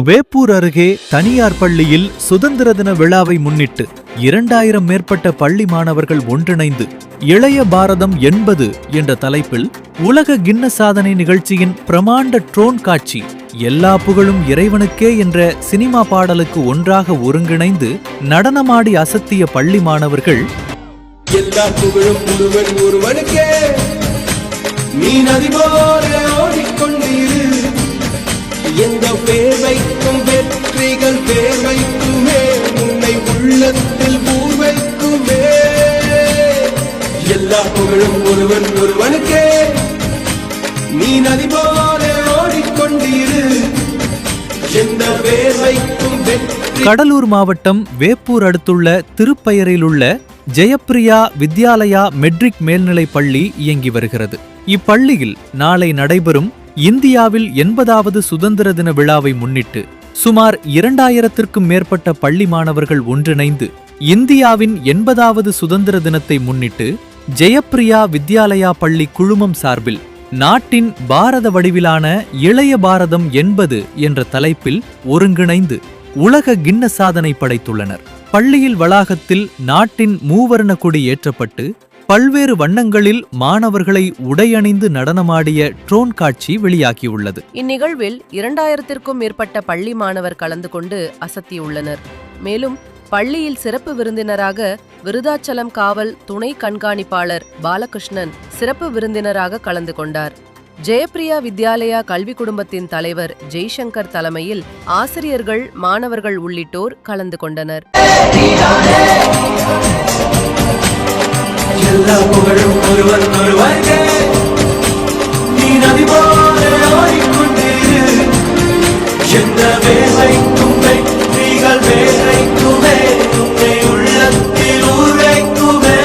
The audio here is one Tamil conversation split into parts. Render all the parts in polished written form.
வேப்பூர் அருகே தனியார் பள்ளியில் சுதந்திர தின விழாவை முன்னிட்டு 2000 மேற்பட்ட பள்ளி மாணவர்கள் ஒன்றிணைந்து இளைய பாரதம் 80 என்ற தலைப்பில் உலக கின்னஸ் சாதனை நிகழ்ச்சியின் பிரமாண்ட ட்ரோன் காட்சி எல்லா புகழும் இறைவனுக்கே என்ற சினிமா பாடலுக்கு ஒன்றாக ஒருங்கிணைந்து நடனமாடி அசத்திய பள்ளி மாணவர்கள் எல்லா புகழும் முழுவன் ஒருவனுக்கே, நீ நதி போல ஓடிக்கொண்டீரு, எந்த பேர் வைக்கும் வெற்றிகள் பேர் வைக்குமே, உன்னை உள்ளத்தில் ஊர் வைக்குமே. எல்லா புகழும் ஒருவன் ஒருவனுக்கே, நீ நதி போல ஓடிக்கொண்டீரு, எந்த பேர் வைக்கும் வெற்றி. கடலூர் மாவட்டம் வேப்பூர் அடுத்துள்ள திருப்பெயரில் உள்ள ஜெயப்பிரியா வித்யாலயா மெட்ரிக் மேல்நிலைப் பள்ளி இயங்கி வருகிறது. இப்பள்ளியில் நாளை நடைபெறும் இந்தியாவில் 80வது சுதந்திர தின விழாவை முன்னிட்டு சுமார் 2000த்திற்கும் மேற்பட்ட பள்ளி மாணவர்கள் ஒன்றிணைந்து இந்தியாவின் 80வது சுதந்திர தினத்தை முன்னிட்டு ஜெயப்பிரியா வித்யாலயா பள்ளி குழுமம் சார்பில் நாட்டின் பாரத வடிவிலான இளைய பாரதம் 80 என்ற தலைப்பில் ஒருங்கிணைந்து உலக கின்னஸ் சாதனை படைத்துள்ளனர். பள்ளியில் வளாகத்தில் நாட்டின் மூவர்ண கொடி ஏற்றப்பட்டு பல்வேறு வண்ணங்களில் மாணவர்களை உடையணிந்து நடனமாடிய ட்ரோன் காட்சி வெளியாகியுள்ளது. இந்நிகழ்வில் 2000த்திற்கும் மேற்பட்ட பள்ளி மாணவர் கலந்து கொண்டு அசத்தியுள்ளனர். மேலும் பள்ளியில் சிறப்பு விருந்தினராக விருதாச்சலம் காவல் துணை கண்காணிப்பாளர் பாலகிருஷ்ணன் சிறப்பு விருந்தினராக கலந்து கொண்டார். ஜெயப்பிரியா வித்யாலயா கல்வி குடும்பத்தின் தலைவர் ஜெய்சங்கர் தலைமையில் ஆசிரியர்கள், மாணவர்கள் உள்ளிட்டோர் கலந்து கொண்டனர். எல்லா புகழும் ஒருவன் ஒருவனுக்கே, நீ நதி போல ஓடிக்கொண்டீரு, எந்த பேர் வைக்கும் வெற்றிகள் பேர் வைக்குமே, உன்னை உள்ளத்தில் ஊர் வைக்குமே.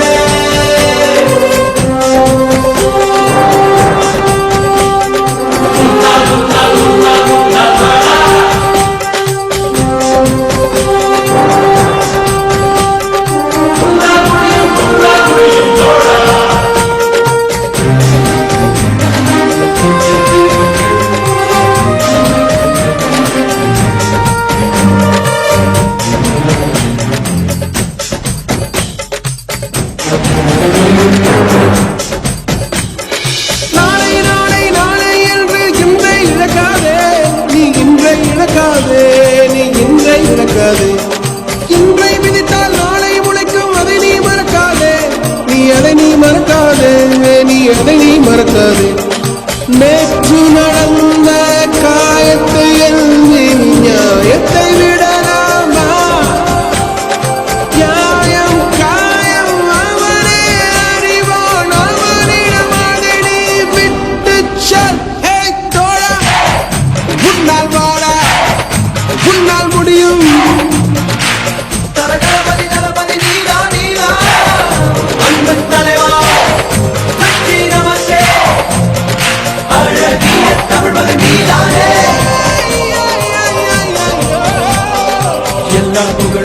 இன்றை விதித்தால் நாளை முளைக்கும், அதை நீ மறக்காதே, நீ அதை நீ மறக்காதே, நீ அதை நீ மறக்காதே. நேற்று நடந்த காயத்தை எண்ணி நியாயத்தை விடலாமா, நியாயம் காயம் அவனே அறிவான், அவனிடம் அதை நீ விட்டு செல். ஹே தோழா, உன்னால் வாழ உன்னால் முடியும். எல்லா புகழும்